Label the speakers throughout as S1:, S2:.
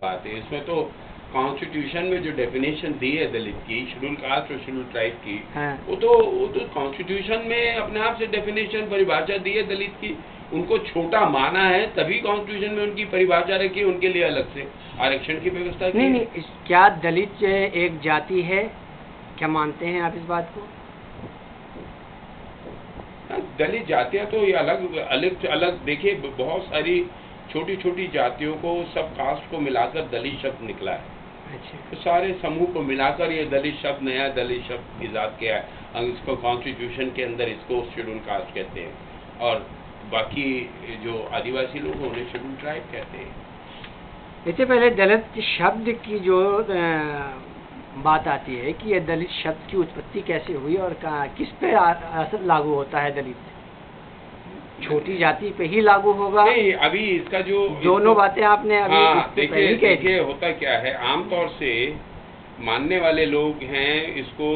S1: बात है। इसमें तो कॉन्स्टिट्यूशन में जो डेफिनेशन दी है दलित की, शेड्यूल कास्ट और शेड्यूल ट्राइब की, वो तो कॉन्स्टिट्यूशन में अपने आप से डेफिनेशन परिभाषा दी है दलित की। उनको छोटा माना है तभी कॉन्स्टिट्यूशन में उनकी परिभाषा रखी, उनके लिए अलग से आरक्षण की व्यवस्था की।
S2: नहीं, क्या दलित एक जाति है? क्या मानते हैं आप इस बात को?
S1: दलित जातियां तो ये अलग देखिए, बहुत सारी छोटी छोटी जातियों को, सब कास्ट को मिलाकर दलित शब्द निकला है।
S2: अच्छा।
S1: तो सारे समूह को मिलाकर ये दलित शब्द, नया दलित शब्द इजाद किया है। इसको कॉन्स्टिट्यूशन के अंदर इसको शेड्यूल कास्ट कहते हैं, और बाकी जो आदिवासी लोग हैं उन्हें शेड्यूल ट्राइब कहते हैं।
S2: इससे पहले दलित शब्द की जो बात आती है कि ये दलित शब्द की उत्पत्ति कैसे हुई और किस पे असर लागू होता है? दलित छोटी जाति पे ही लागू होगा?
S1: नहीं, अभी इसका जो
S2: दोनों बातें आपने अभी
S1: देखिए होता क्या है, आमतौर से मानने वाले लोग हैं इसको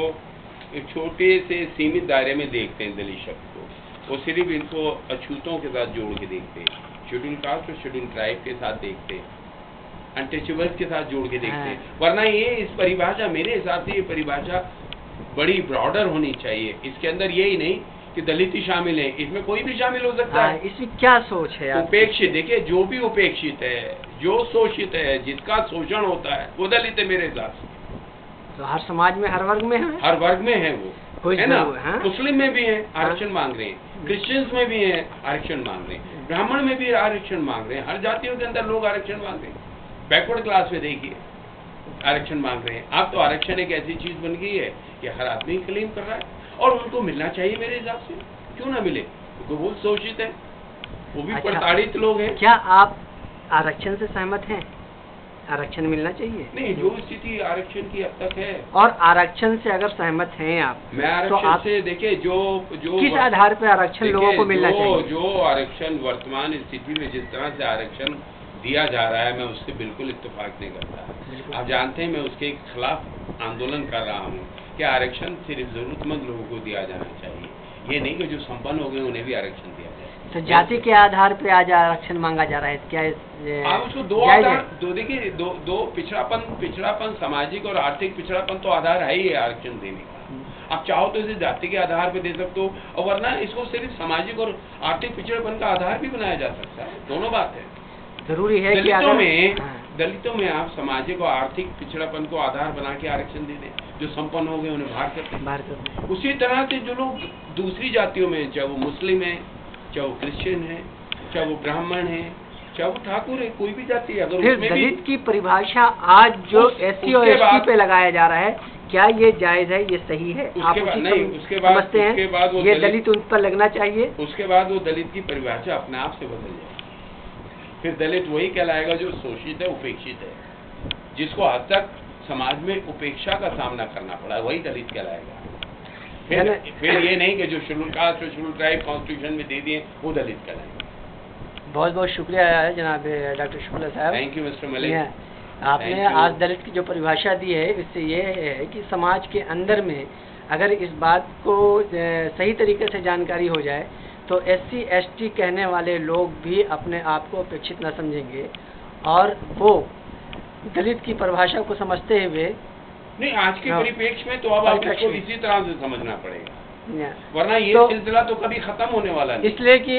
S1: एक छोटे से सीमित दायरे में देखते हैं दलित शब्द को, वो सिर्फ इनको अछूतों के साथ जोड़ के देखते हैं, शेड्यूल कास्ट और शेड्यूल ट्राइब के साथ देखते हैं, अनटचेबल्स के साथ जोड़ के देखते हैं। वरना ये इस परिभाषा, मेरे हिसाब से ये परिभाषा बड़ी ब्रॉडर होनी चाहिए। इसके अंदर यही नहीं कि दलित ही शामिल है, इसमें कोई भी शामिल हो सकता है।
S2: इसमें क्या सोच है?
S1: उपेक्षित, देखिए जो भी उपेक्षित है, जो शोषित है, जिसका शोषण होता है, वो दलित है मेरे हिसाब से।
S2: तो हर समाज में, हर वर्ग में है?
S1: हर वर्ग में है वो, है ना। मुस्लिम में भी है, आरक्षण मांग रहे हैं, क्रिश्चियंस में भी है, आरक्षण मांग रहे हैं, ब्राह्मण में भी आरक्षण मांग रहे हैं, हर जातियों के अंदर लोग आरक्षण मांग रहे हैं। बैकवर्ड क्लास में देखिए आरक्षण मांग रहे हैं। अब तो आरक्षण एक ऐसी चीज बन गई है कि हर आदमी क्लेम कर रहा है, और उनको मिलना चाहिए मेरे हिसाब से। क्यों ना मिले? क्योंकि वो शोषित है, वो भी प्रताड़ित लोग हैं।
S2: क्या आप आरक्षण से सहमत हैं? आरक्षण मिलना चाहिए?
S1: नहीं, जो स्थिति आरक्षण की अब तक है।
S2: और आरक्षण से अगर सहमत हैं आप,
S1: मैं आरक्षण से देखिए जो
S2: किस आधार पर आरक्षण लोगों को मिलना चाहिए?
S1: जो आरक्षण वर्तमान स्थिति में जिस तरह से आरक्षण दिया जा रहा है, मैं उससे बिल्कुल इत्तेफाक नहीं करता। आप जानते हैं मैं उसके खिलाफ आंदोलन कर रहा हूँ कि आरक्षण सिर्फ जरूरतमंद लोगों को दिया जाना चाहिए, ये नहीं कि जो संपन्न हो गए उन्हें भी आरक्षण दिया जाए।
S2: तो जाति के आधार पे आज आरक्षण मांगा जा रहा है, क्या
S1: आप उसको दो आधार, देखिए दो पिछड़ापन सामाजिक और आर्थिक पिछड़ापन तो आधार है ही है आरक्षण देने का। आप चाहो तो इसे जाति के आधार पे दे सकते हो, और वरना इसको सिर्फ सामाजिक और आर्थिक पिछड़ापन का आधार भी बनाया जा सकता है। दोनों बात है।
S2: जरूरी है
S1: दलितों में आप सामाजिक और आर्थिक पिछड़ापन को आधार बना के आरक्षण दे दें, जो संपन्न हो गए उन्हें बाहर करते हैं। उसी तरह से जो लोग दूसरी जातियों में, चाहे वो मुस्लिम है, चाहे वो क्रिश्चियन है, चाहे वो ब्राह्मण है, चाहे वो ठाकुर है, कोई भी जाति है, अगर
S2: फिर दलित की परिभाषा आज जो SC और ST पे लगाया जा रहा है, क्या ये जायज है, ये सही है? आप
S1: उसके बाद
S2: ये दलित उन पर लगना चाहिए?
S1: उसके बाद वो दलित की परिभाषा अपने आप से बदल जाएगी। फिर दलित वही कहलाएगा जो शोषित है, उपेक्षित है, जिसको आज तक समाज में उपेक्षा का सामना करना पड़ा, वही दलित कहलाएगा। फिर ये नहीं कि जो शेड्यूल कास्ट और शेड्यूल ट्राइब कॉन्स्टिट्यूशन में दे दिए वो दलित कहलाएगा।
S2: बहुत बहुत शुक्रिया जनाब डॉक्टर शुक्ला साहब।
S1: Thank you mister Malik.
S2: आपने आज दलित की जो परिभाषा दी है, इससे ये है कि समाज के अंदर में अगर इस बात को सही तरीके से जानकारी हो जाए तो SC ST कहने वाले लोग भी अपने आप को अपेक्षित न समझेंगे, और वो दलित की परिभाषा को समझते हुए
S1: नहीं, आज के परिप्रेक्ष्य में तो अब आपको इसी तरह से समझना पड़ेगा, वरना ये सिलसिला तो कभी खत्म होने वाला नहीं।
S2: इसलिए कि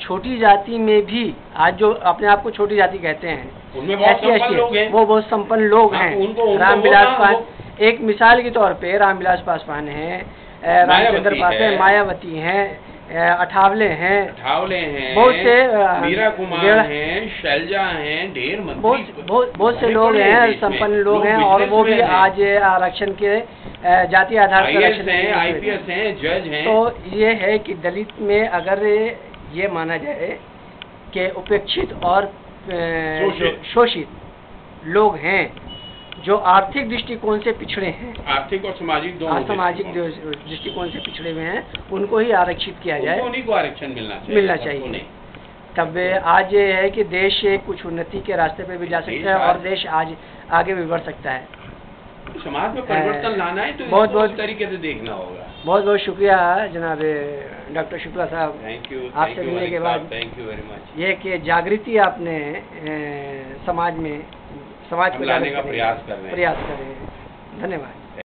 S2: छोटी जाति में भी आज जो अपने आप को छोटी जाति कहते हैं,
S1: उनमें बहुत संपन्न लोग हैं,
S2: वो बहुत संपन्न लोग हैं। रामविलास पासवान एक मिसाल के तौर पे, रामविलास पासवान है, रामचंद्र पासवान, मायावती हैं, अठावले हैं, बहुत से
S1: मीरा कुमार हैं, शैलजा हैं, ढेर
S2: बहुत से लोग हैं, संपन्न लोग हैं, और वो भी आज आरक्षण के जाति आधार पर आरक्षण हैं,
S1: IPS हैं, जज हैं।
S2: तो ये है कि दलित में अगर ये माना जाए कि उपेक्षित और शोषित लोग हैं जो आर्थिक दृष्टिकोण से पिछड़े हैं,
S1: आर्थिक और सामाजिक दोनों
S2: सामाजिक दृष्टिकोण से पिछड़े हुए हैं, उनको ही आरक्षित किया जाए,
S1: उन्हीं को आरक्षण मिलना चाहिए।
S2: तब आज ये है कि देश कुछ उन्नति के रास्ते पे भी जा सकता है और देश आज आगे भी बढ़ सकता है।
S1: समाज में परिवर्तन लाना है तो
S2: बहुत
S1: इसको
S2: बहुत
S1: उस तरीके से देखना होगा।
S2: बहुत बहुत शुक्रिया जनाब डॉक्टर शुक्ला साहब,
S1: थैंक यू,
S2: आपसे मिलने के बाद
S1: थैंक यू वेरी मच।
S2: ये कि जागृति आपने समाज में, समाज को
S1: लाने का
S2: जागृत करने
S1: प्रयास कर रहे हैं।
S2: प्रयास कर रहे हैं। धन्यवाद।